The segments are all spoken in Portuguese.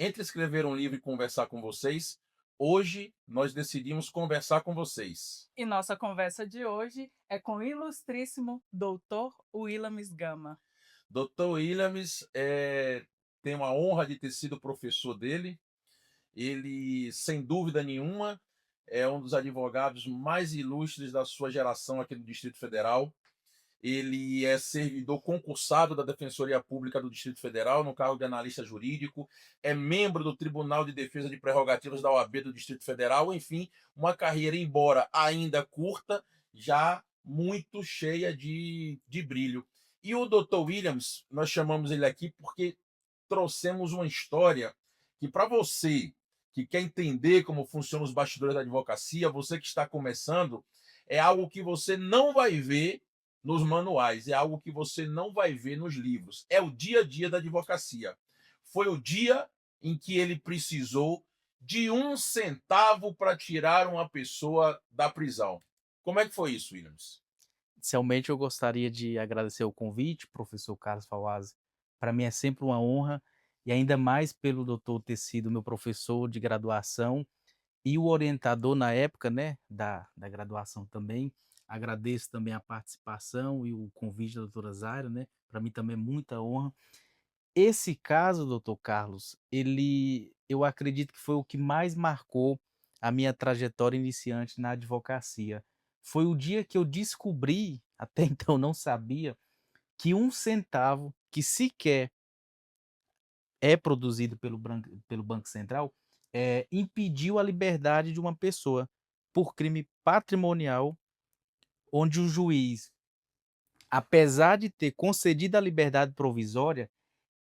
Entre escrever um livro e conversar com vocês, hoje nós decidimos conversar com vocês. E nossa conversa de hoje é com o ilustríssimo doutor Williams Gama. Dr. Williams, tenho a honra de ter sido professor dele. Ele, sem dúvida nenhuma, é um dos advogados mais ilustres da sua geração aqui no Distrito Federal. Ele é servidor concursado da Defensoria Pública do Distrito Federal, no cargo de analista jurídico, é membro do Tribunal de Defesa de Prerrogativas da OAB do Distrito Federal, enfim, uma carreira, embora ainda curta, já muito cheia de brilho. E o Dr. Williams, nós chamamos ele aqui porque trouxemos uma história que, para você que quer entender como funcionam os bastidores da advocacia, você que está começando, é algo que você não vai ver nos manuais, é algo que você não vai ver nos livros. É o dia a dia da advocacia. Foi o dia em que ele precisou de 1 centavo para tirar uma pessoa da prisão. Como é que foi isso, Williams? Inicialmente, eu gostaria de agradecer o convite, professor Carlos Fawaz. Para mim é sempre uma honra, e ainda mais pelo doutor ter sido meu professor de graduação e o orientador na época, né, da graduação também. Agradeço também a participação e o convite da doutora Zaira, né, para mim também é muita honra. Esse caso, doutor Carlos, eu acredito que foi o que mais marcou a minha trajetória iniciante na advocacia. Foi o dia que eu descobri, até então não sabia, que 1 centavo, que sequer é produzido pelo Banco Central, impediu a liberdade de uma pessoa por crime patrimonial, onde o juiz, apesar de ter concedido a liberdade provisória,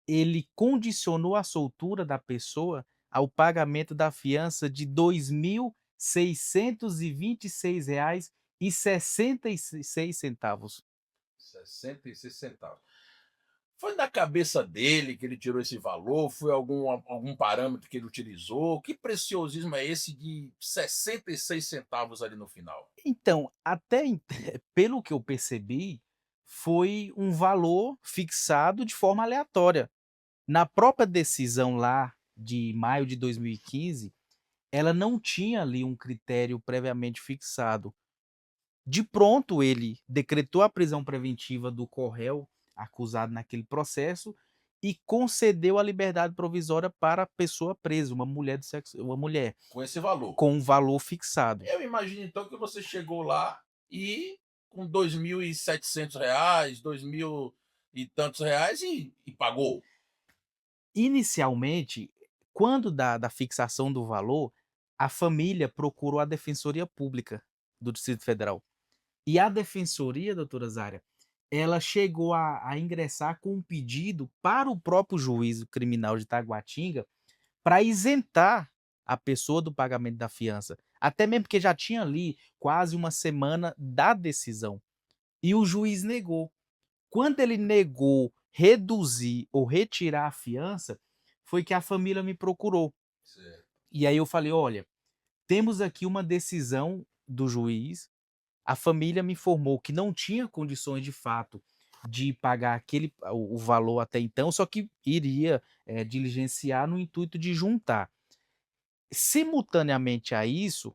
ele condicionou a soltura da pessoa ao pagamento da fiança de R$ 2.626,66. 66 centavos. Foi da cabeça dele que ele tirou esse valor? Foi algum parâmetro que ele utilizou? Que preciosismo é esse de 66 centavos ali no final? Então, até ent pelo que eu percebi, foi um valor fixado de forma aleatória. Na própria decisão lá de maio de 2015, ela não tinha ali um critério previamente fixado. De pronto, ele decretou a prisão preventiva do co-réu acusado naquele processo e concedeu a liberdade provisória para a pessoa presa, uma mulher, Com esse valor. com um valor fixado. Eu imagino então que você chegou lá e com R$ 2.700, 2.000 e tantos reais e pagou. Inicialmente, quando da fixação do valor, a família procurou a Defensoria Pública do Distrito Federal. E a defensoria, doutora Zária, ela chegou a ingressar com um pedido para o próprio juízo criminal de Taguatinga para isentar a pessoa do pagamento da fiança, até mesmo porque já tinha ali quase uma semana da decisão. E o juiz negou. Quando ele negou reduzir ou retirar a fiança, foi que a família me procurou. Certo. E aí eu falei: "Olha, temos aqui uma decisão do juiz, a família me informou que não tinha condições de fato de pagar o valor até então, só que iria, diligenciar no intuito de juntar. Simultaneamente a isso,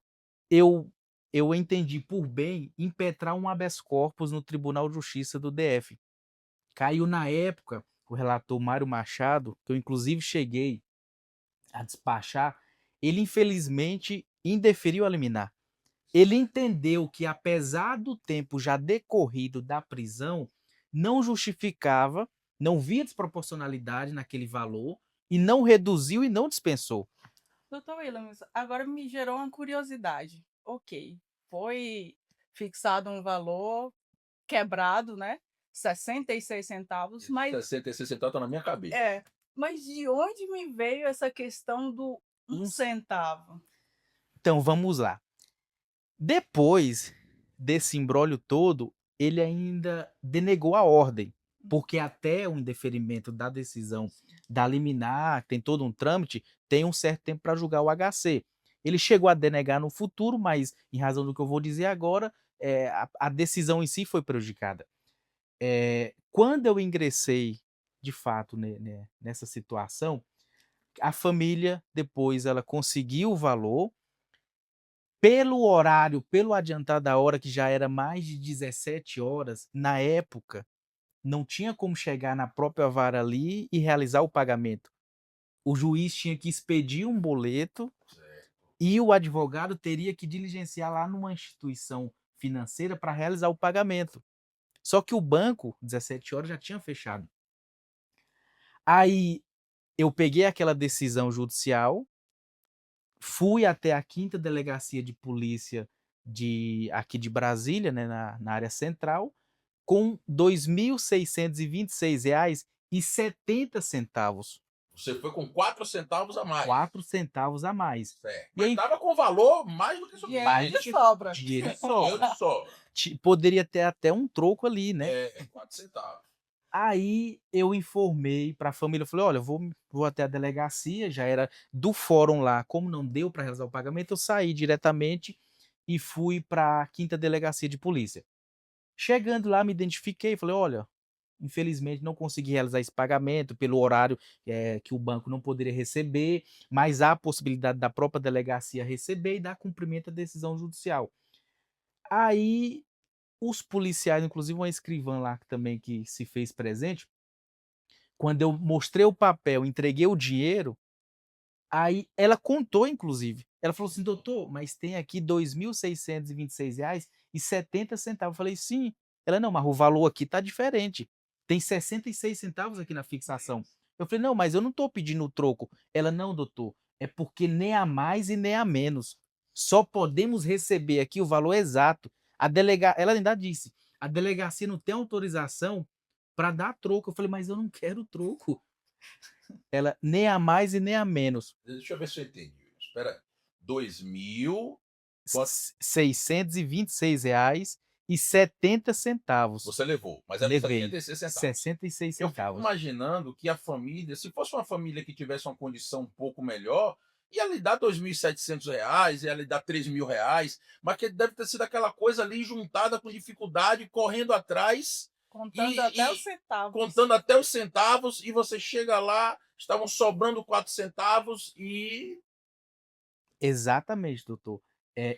eu eu entendi por bem impetrar um habeas corpus no Tribunal de Justiça do DF. Caiu na época o relator Mário Machado, que eu inclusive cheguei a despachar, ele infelizmente indeferiu a liminar. Ele entendeu que, apesar do tempo já decorrido da prisão, não justificava, não via desproporcionalidade naquele valor e não reduziu e não dispensou. Doutor Williams, agora me gerou uma curiosidade. Ok, foi fixado um valor quebrado, né? 66 centavos, Isso. 66 centavos está na minha cabeça. é, mas de onde me veio essa questão do um Um centavo? Então vamos lá. Depois desse imbróglio todo, ele ainda denegou a ordem, porque até o indeferimento da decisão da liminar, tem todo um trâmite, tem um certo tempo para julgar o HC. Ele chegou a denegar no futuro, mas em razão do que eu vou dizer agora, a decisão em si foi prejudicada. Quando eu ingressei, de fato, nessa situação, A família depois ela conseguiu o valor, pelo horário, pelo adiantar da hora que já era mais de 17 horas, na época, não tinha como chegar na própria vara ali e realizar o pagamento. O juiz tinha que expedir um boleto Certo. e o advogado teria que diligenciar lá numa instituição financeira para realizar o pagamento. Só que o banco, 17 horas, já tinha fechado. Aí eu peguei aquela decisão judicial, fui até a 5ª Delegacia de Polícia aqui de Brasília, né, na área central, com R$ 2.626,70. Você foi com 4 centavos a mais. 4 centavos a mais. Certo. E Mas aí estava com valor mais do que Dinheiro mais de do que sobra. dinheiro de Dinheiro sobra. de sobra. Poderia ter até um troco ali, né. 4 centavos. Aí eu informei para a família, eu falei: "Olha, eu vou até a delegacia", já era do fórum lá, como não deu para realizar o pagamento, eu saí diretamente e fui para a 5ª Delegacia de Polícia. Chegando lá, me identifiquei, falei: "Olha, infelizmente não consegui realizar esse pagamento pelo horário, que o banco não poderia receber, mas há a possibilidade da própria delegacia receber e dar cumprimento à decisão judicial". Aí os policiais, inclusive uma escrivã lá também que se fez presente, quando eu mostrei o papel, entreguei o dinheiro, aí ela contou inclusive, ela falou assim: "Doutor, mas tem aqui R$ 2.626,70". Eu falei: "Sim". Ela: "Não, mas o valor aqui tá diferente, tem 66 centavos aqui na fixação". Eu falei: "Não, mas eu não tô pedindo o troco". Ela: "Não, doutor, é porque nem a mais e nem a menos, só podemos receber aqui o valor exato". Ela ainda disse: "A delegacia não tem autorização para dar troco". Eu falei: "Mas eu não quero troco". Ela: "Nem a mais e nem a menos". Deixa eu ver se eu entendi. Espera aí. 2.000. Quanto R$ 626,70. você levou, mas eram Levei. 66 centavos. 66 Eu fico centavos. imaginando que a família, se fosse uma família que tivesse uma condição um pouco melhor, ia lhe dar R$ 2.700, ia lhe dar R$ 3.000, mas que deve ter sido aquela coisa ali juntada com dificuldade, correndo atrás Contando e, até os e centavos. contando até os centavos, e você chega lá, estavam sobrando 4 centavos e Exatamente, doutor.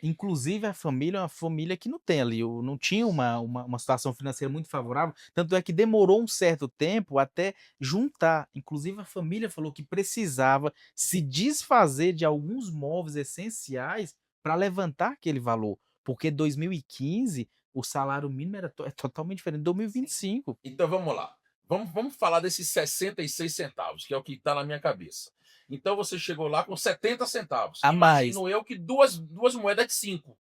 Inclusive a família é uma família que não tem ali, não tinha uma situação financeira muito favorável, tanto é que demorou um certo tempo até juntar. Inclusive a família falou que precisava se desfazer de alguns móveis essenciais para levantar aquele valor, porque 2015 o salário mínimo é totalmente diferente de 2025. então vamos lá. Vamos falar desses 66 centavos, que é o que está na minha cabeça. Então você chegou lá com 70 centavos. A mais. Imagino eu que duas moedas de 5,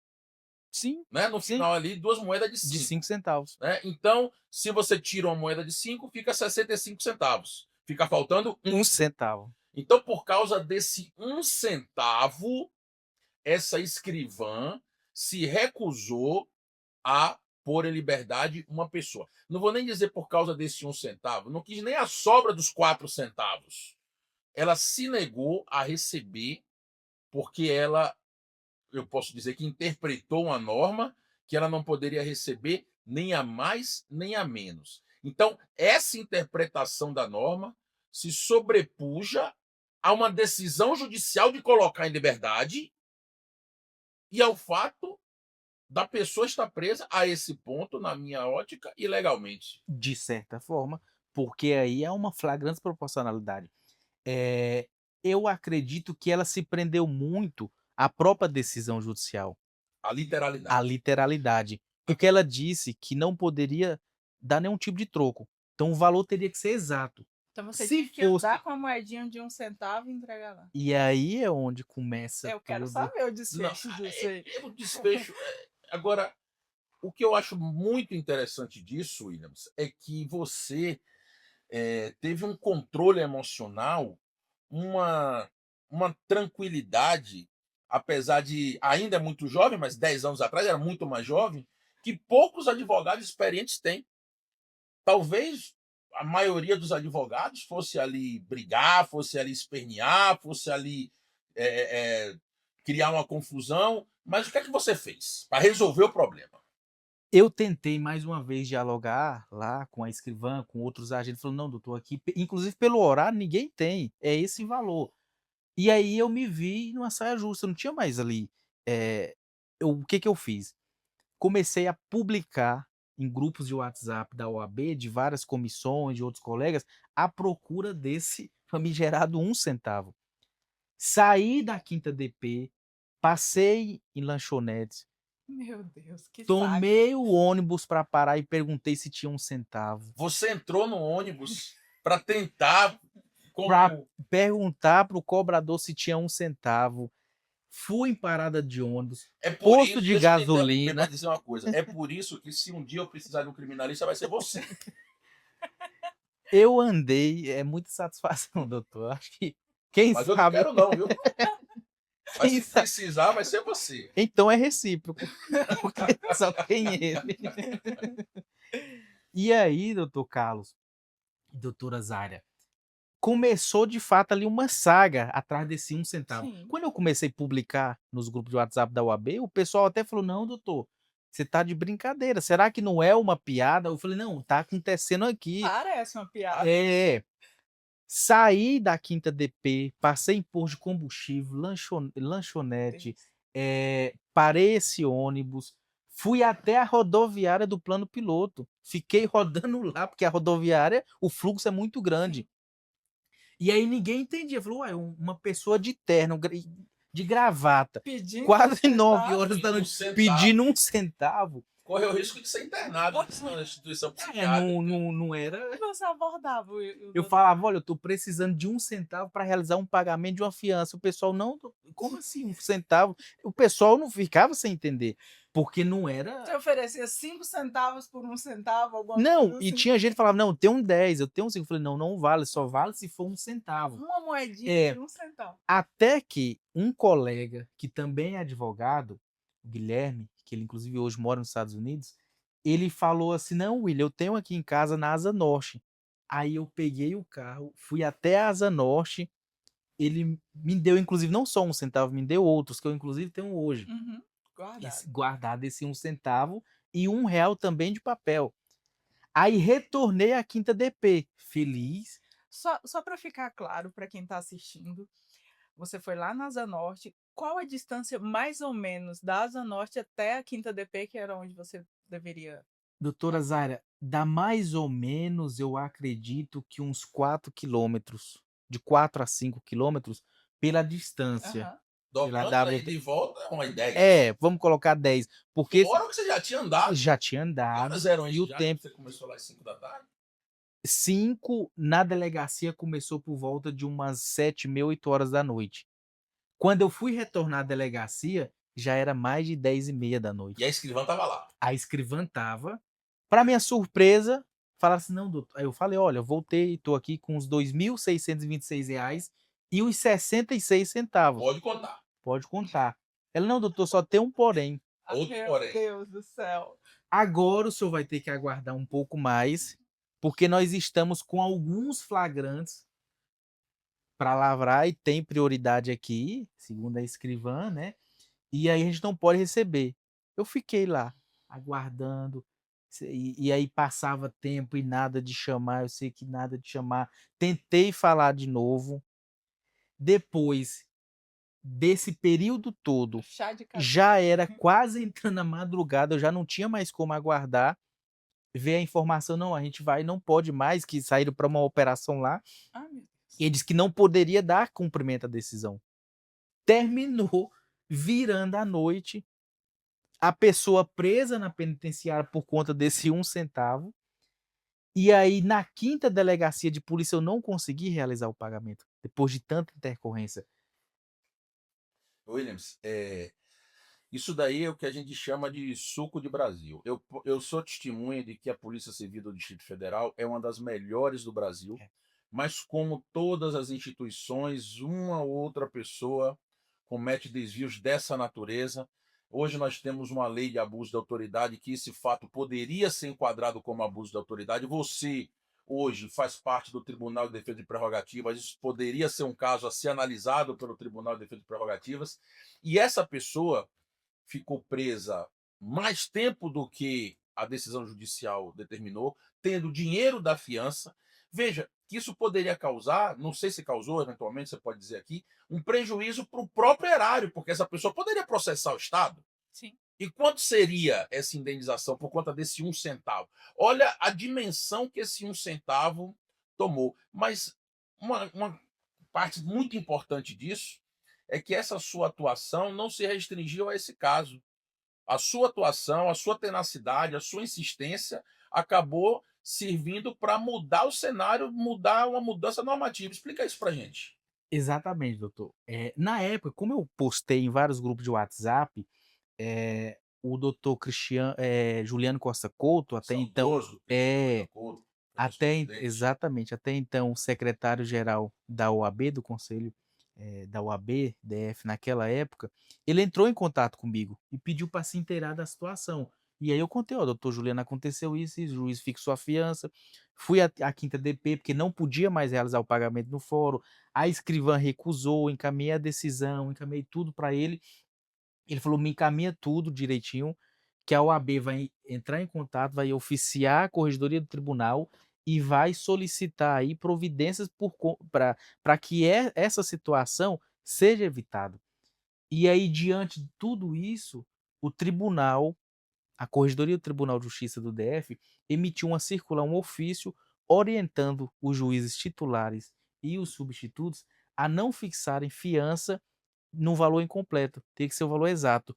Sim, né? No sim, final ali, duas moedas de de 5. 5 centavos. Né? Então, se você tira uma moeda de 5, fica 65 centavos. Fica faltando 1. 1 centavo. Então, por causa desse 1 centavo, essa escrivã se recusou a pôr em liberdade uma pessoa. Não vou nem dizer por causa desse 1 centavo, não quis nem a sobra dos 4 centavos. Ela se negou a receber porque ela, eu posso dizer que interpretou uma norma que ela não poderia receber nem a mais nem a menos. Então, essa interpretação da norma se sobrepuja a uma decisão judicial de colocar em liberdade e ao fato da pessoa estar presa a esse ponto, na minha ótica, ilegalmente. De certa forma, porque aí é uma flagrante proporcionalidade. Eh, eu acredito que ela se prendeu muito à própria decisão judicial, A à literalidade. literalidade, porque ela disse que não poderia dar nenhum tipo de troco, então o valor teria que ser exato. Então você Se tinha que fosse andar com a moedinha de 1 centavo e entregar lá. e aí é onde começa Eu quero todo saber o Não, desfecho disso aí. o desfecho. Agora, o que eu acho muito interessante disso, Williams, é que você teve um controle emocional, uma, uma tranquilidade, apesar de ainda muito jovem, mas 10 anos atrás era muito mais jovem, que poucos advogados experientes têm. Talvez a maioria dos advogados fosse ali brigar, fosse ali espernear, fosse ali é, é, criar uma confusão. Mas o que é que você fez para resolver o problema? Eu tentei mais uma vez dialogar lá com a escrivã, com outros agentes, falou: "Não, doutor, aqui inclusive pelo horário ninguém tem, é esse valor". E aí eu me vi numa saia justa, não tinha mais ali, o que que eu fiz? Comecei a publicar em grupos de WhatsApp da OAB, de várias comissões, de outros colegas, à procura desse famigerado 1 centavo. Saí da Quinta DP, passei em lanchonetes, Meu Deus, que saco. tomei o ônibus para parar e perguntei se tinha 1 centavo. Você entrou no ônibus para tentar Pra como perguntar para o cobrador se tinha 1 centavo. Fui em parada de ônibus, é por posto isso, de deixa eu te interromper para gasolina. dizer uma coisa, é por isso que se um dia eu precisar de um criminalista vai ser você. Eu andei, é muita satisfação, doutor. Acho que quem Mas eu não sabe quero não, viu. Mas quem se sabe precisar vai ser você. então é recíproco, porque só tem ele. E aí, doutor Carlos e doutora Zária, começou de fato ali uma saga atrás desse 1 centavo. Sim. Quando eu comecei a publicar nos grupos de WhatsApp da UAB, o pessoal até falou: "Não, doutor, você tá de brincadeira, será que não é uma piada?" Eu falei: "Não, tá acontecendo aqui". Parece uma piada. É. Saí da Quinta DP, passei em posto de combustível, lanchonete, Deus. parei esse ônibus, fui até a rodoviária do plano piloto, fiquei rodando lá, porque a rodoviária, o fluxo é muito grande. Sim. E aí ninguém entendia, falou: "Uai, uma pessoa de terno, de gravata, Pedindo quase 9 centavo. horas da Pedindo noite, 1 pedindo centavo. 1 centavo". Corre o risco de ser internado na instituição psiquiátrica. Não era. Você abordava o Eu doutor. falava: "Olha, eu tô precisando de 1 centavo para realizar um pagamento de uma fiança". O pessoal: "Não, como assim 1 centavo?". O pessoal não ficava sem entender, porque não Você era. oferecia 5 centavos por 1 centavo, alguma Não, coisa e assim? tinha gente que falava: "Não, eu tenho um 10, eu tenho um 5". Eu falei: "Não, não vale, só vale se for 1 centavo". Uma moedinha É, de 1 centavo. até que um colega, que também é advogado, o Guilherme, que ele inclusive hoje mora nos Estados Unidos, ele falou assim: "Não, William, eu tenho aqui em casa na Asa Norte". Aí eu peguei o carro, fui até a Asa Norte. Ele me deu inclusive não só 1 centavo, me deu outros que eu inclusive tenho hoje, Uhum. Guardado. guardado esse 1 centavo e R$ 1 também de papel. Aí retornei à Quinta DP, feliz. Só para ficar claro para quem está assistindo, você foi lá na Asa Norte. Qual a distância mais ou menos da Asa Norte até a Quinta DP, que era onde você deveria Doutora passar? Zaira, dá mais ou menos, eu acredito que uns 4 quilômetros, de 4 a 5 quilômetros, pela distância, Aham. pela Dobrando da na ida e volta é uma ideia. vamos colocar 10, porque Fora que você já tinha andado. já tinha Que andado, horas eram e isso o já que tempo você começou lá às 5 da tarde? 5 na delegacia começou por volta de umas 7h30, 8 horas da noite. Quando eu fui retornar à delegacia, já era mais de 10h30 da E noite. a escrivã estava lá. A escrivã estava, para minha surpresa, falaram assim: "Não, doutor". Aí eu falei: "Olha, eu voltei, estou aqui com os R$ 2.626 e os 66 centavos. Pode contar. Pode contar". Ela: "Não, doutor, só tem um porém. Ah, Outro meu porém. Deus do céu. Agora o senhor vai ter que aguardar um pouco mais, porque nós estamos com alguns flagrantes para lavrar e tem prioridade aqui, segundo a escrivã, né, e aí a gente não pode receber". Eu fiquei lá, aguardando, e aí passava tempo e nada de chamar, eu sei que nada de chamar, tentei falar de novo, depois desse período todo, Chá de cabelo. já era quase entrando a madrugada, eu já não tinha mais como aguardar, ver a informação: "Não, a gente vai não pode mais", que saíram para uma operação lá, Ah, meu Deus. e ele disse que não poderia dar cumprimento à decisão. Terminou virando a noite, a pessoa presa na penitenciária por conta desse 1 centavo, e aí na 5ª delegacia de polícia eu não consegui realizar o pagamento, depois de tanta intercorrência. Williams, isso daí é o que a gente chama de suco de Brasil. Eu sou testemunha de que a Polícia Civil do Distrito Federal é uma das melhores do Brasil, É. mas como todas as instituições, uma ou outra pessoa comete desvios dessa natureza. Hoje nós temos uma lei de abuso de autoridade que esse fato poderia ser enquadrado como abuso de autoridade. Você hoje faz parte do Tribunal de Defesa de Prerrogativas, isso poderia ser um caso a ser analisado pelo Tribunal de Defesa de Prerrogativas, e essa pessoa ficou presa mais tempo do que a decisão judicial determinou, tendo dinheiro da fiança, Veja que isso poderia causar, não sei se causou, eventualmente você pode dizer aqui, um prejuízo para o próprio erário, porque essa pessoa poderia processar o Estado. Sim. E quanto seria essa indenização por conta desse 1 centavo? Olha a dimensão que esse 1 centavo tomou. Mas uma parte muito importante disso é que essa sua atuação não se restringiu a esse caso. A sua atuação, a sua tenacidade, a sua insistência acabou servindo para mudar o cenário, mudar uma mudança normativa. Explica isso para gente. Exatamente, doutor. Na época, como eu postei em vários grupos de WhatsApp, o doutor Juliano Costa Couto, até então Saudoso, é, Couto, até en presidente. exatamente, até então secretário-geral da OAB, do conselho, da OAB, DF naquela época, ele entrou em contato comigo e pediu para se inteirar da situação. E aí eu contei: "Ó, doutor Juliano, aconteceu isso, o juiz fixou a fiança, fui à 5ª DP, porque não podia mais realizar o pagamento no fórum, a escrivã recusou, encaminhei a decisão, encaminhei tudo para ele". Ele falou: "Me encaminha tudo direitinho, que a OAB vai entrar em contato, vai oficiar a corregedoria do tribunal e vai solicitar aí providências para que essa situação seja evitada". E aí, diante de tudo isso, o tribunal, a corregedoria do Tribunal de Justiça do DF, emitiu uma circular, um ofício, orientando os juízes titulares e os substitutos a não fixarem fiança no valor incompleto, tem que ser o valor exato.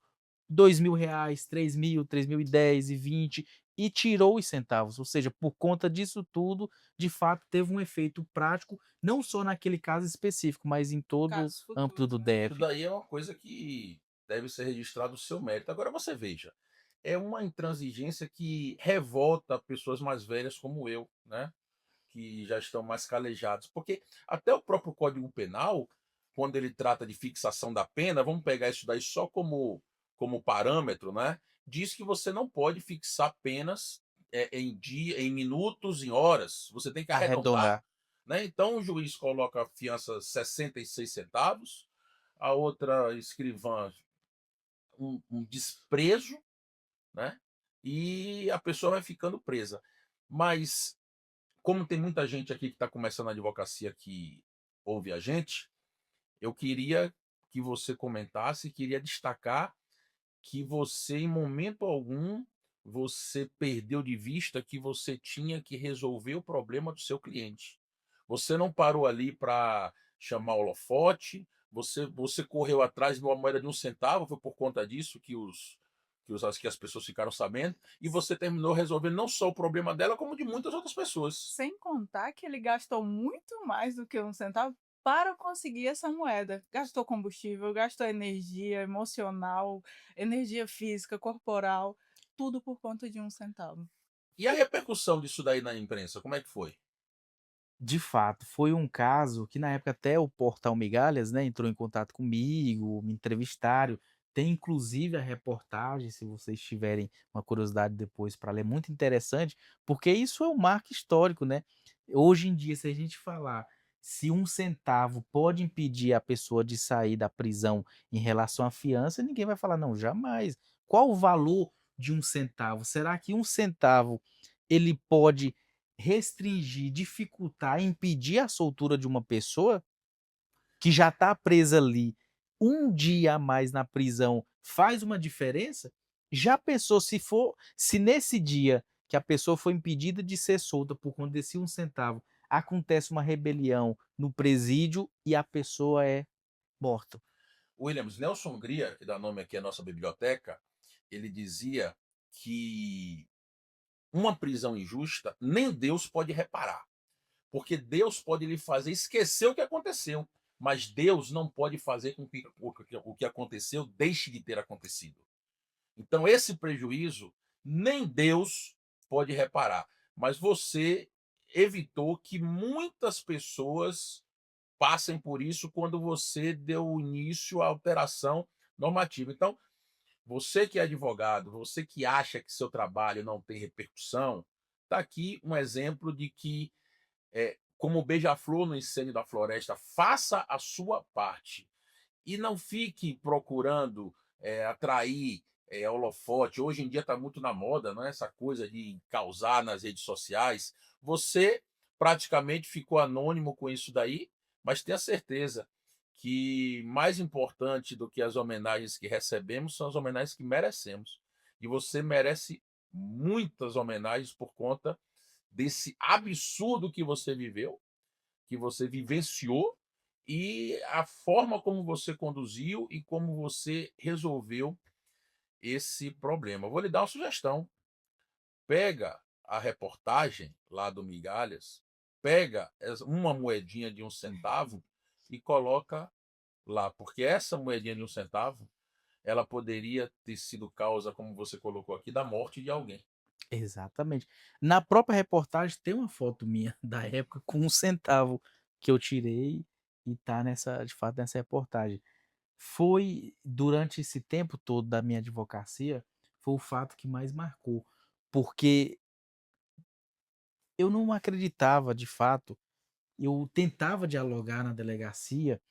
R$ 2.000, 3.000, 3.010 e 20, e tirou os centavos, ou seja, por conta disso tudo, de fato teve um efeito prático, não só naquele caso específico, mas em todo o Casos âmbito futuros, do né? Isso DF. daí é uma coisa que deve ser registrado o seu mérito. Agora você veja, é uma intransigência que revolta pessoas mais velhas como eu, né? Que já estão mais calejados. Porque até o próprio Código Penal, quando ele trata de fixação da pena, vamos pegar isso daí só como parâmetro, né? Diz que você não pode fixar penas em dia, em minutos, em horas. Você tem que arredondar. Arredondar. Né? Então o juiz coloca a fiança 66 centavos, a outra escrivã um desprezo, né? E a pessoa vai ficando presa. Mas como tem muita gente aqui que está começando a advocacia que ouve a gente, eu queria que você comentasse, queria destacar que você, em momento algum, você perdeu de vista que você tinha que resolver o problema do seu cliente. Você não parou ali para chamar o holofote, você correu atrás de uma moeda de 1 centavo, foi por conta disso que as pessoas ficaram sabendo, e você terminou resolvendo não só o problema dela, como de muitas outras pessoas. Sem contar que ele gastou muito mais do que 1 centavo para conseguir essa moeda. Gastou combustível, gastou energia emocional, energia física, corporal, tudo por conta de 1 centavo. E a repercussão disso daí na imprensa, como é que foi? De fato, foi um caso que na época até o portal Migalhas, né, entrou em contato comigo, me entrevistaram, tem inclusive a reportagem, se vocês tiverem uma curiosidade depois para ler, muito interessante, porque isso é um marco histórico, né. Hoje em dia, se a gente falar se 1 centavo pode impedir a pessoa de sair da prisão em relação à fiança, ninguém vai falar: "Não, jamais". Qual o valor de 1 centavo? Será que 1 centavo ele pode restringir, dificultar, impedir a soltura de uma pessoa que já está presa ali, um dia a mais na prisão faz uma diferença? Já pensou se nesse dia que a pessoa foi impedida de ser solta por conta desse 1 centavo, acontece uma rebelião no presídio e a pessoa é morta? Williams, Nelson Hungria, que dá nome aqui à nossa biblioteca, ele dizia que uma prisão injusta nem Deus pode reparar, porque Deus pode lhe fazer esquecer o que aconteceu, mas Deus não pode fazer com que o que aconteceu deixe de ter acontecido. Então, esse prejuízo nem Deus pode reparar, mas você evitou que muitas pessoas passem por isso quando você deu início à alteração normativa. Então, você que é advogado, você que acha que seu trabalho não tem repercussão, está aqui um exemplo de que, como o beija-flor no incêndio da floresta, faça a sua parte e não fique procurando atrair holofote. Hoje em dia está muito na moda, não é? Essa coisa de causar nas redes sociais. Você praticamente ficou anônimo com isso daí, mas tenha certeza que mais importante do que as homenagens que recebemos são as homenagens que merecemos. E você merece muitas homenagens por conta desse absurdo que você viveu, que você vivenciou e a forma como você conduziu e como você resolveu esse problema. Eu vou lhe dar uma sugestão. Pega a reportagem lá do Migalhas, pega uma moedinha de 1 centavo e coloca lá, porque essa moedinha de 1 centavo, ela poderia ter sido causa, como você colocou aqui, da morte de alguém. Exatamente. Na própria reportagem tem uma foto minha da época com 1 centavo que eu tirei e tá nessa de fato, nessa reportagem. Foi durante esse tempo todo da minha advocacia, foi o fato que mais marcou, porque eu não acreditava de fato, eu tentava dialogar na delegacia,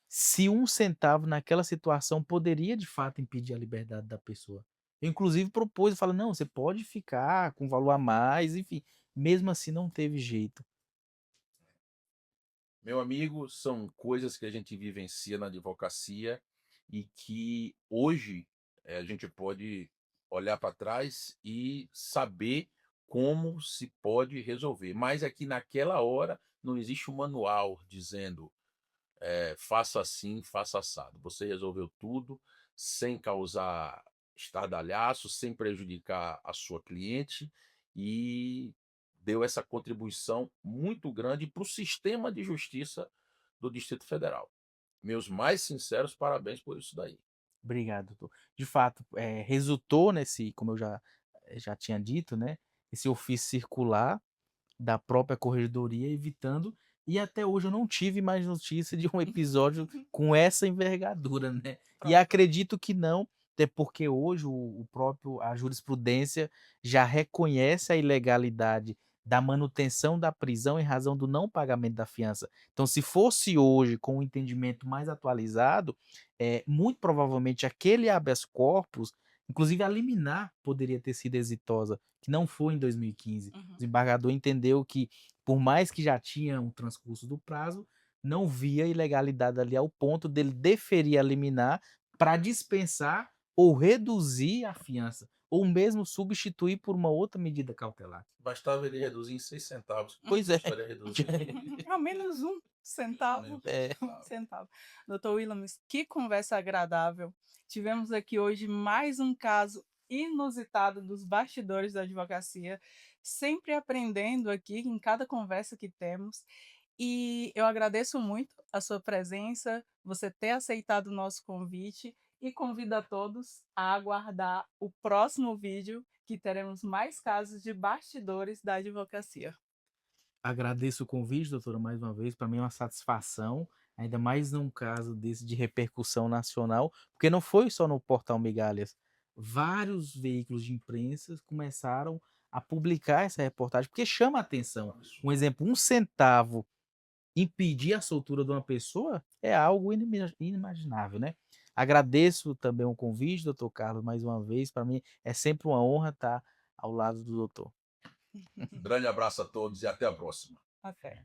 se 1 centavo naquela situação poderia de fato impedir a liberdade da pessoa. Eu inclusive propus, eu falei: "Não, você pode ficar com valor a mais", enfim, mesmo assim não teve jeito. Meu amigo, são coisas que a gente vivencia na advocacia e que hoje a gente pode olhar para trás e saber como se pode resolver. Mas é que naquela hora não existe um manual dizendo faça assim, faça assado. Você resolveu tudo sem causar estardalhaço, sem prejudicar a sua cliente e deu essa contribuição muito grande para o sistema de justiça do Distrito Federal. Meus mais sinceros parabéns por isso daí. Obrigado, doutor. De fato, resultou nesse, como eu já tinha dito, né, esse ofício circular da própria corregedoria evitando, e até hoje eu não tive mais notícia de um episódio com essa envergadura, né. E acredito que não, até porque hoje o próprio a jurisprudência já reconhece a ilegalidade da manutenção da prisão em razão do não pagamento da fiança. Então se fosse hoje com um entendimento mais atualizado, muito provavelmente aquele habeas corpus, inclusive a liminar poderia ter sido exitosa, que não foi em 2015. O Uhum. desembargador entendeu que, por mais que já tinha um transcurso do prazo, não via ilegalidade ali ao ponto dele deferir a liminar para dispensar ou reduzir a fiança, ou mesmo substituir por uma outra medida cautelar. Bastava ele reduzir em 6 centavos. Pois é. Estaria reduzido. Ao menos 1 centavo. Menos 1 centavo. Doutor Williams, que conversa agradável. Tivemos aqui hoje mais um caso inusitado dos bastidores da advocacia, sempre aprendendo aqui em cada conversa que temos. E eu agradeço muito a sua presença, você ter aceitado o nosso convite e convido a todos a aguardar o próximo vídeo, que teremos mais casos de bastidores da advocacia. Agradeço o convite, doutora, mais uma vez. Para mim é uma satisfação, ainda mais num caso desse de repercussão nacional, porque não foi só no portal Migalhas. Vários veículos de imprensa começaram a publicar essa reportagem, porque chama a atenção. Um exemplo, 1 centavo impedir a soltura de uma pessoa é algo inimaginável, né? Agradeço também o convite, doutor Carlos, mais uma vez. Para mim é sempre uma honra estar ao lado do doutor. Grande abraço a todos e até a próxima. Até.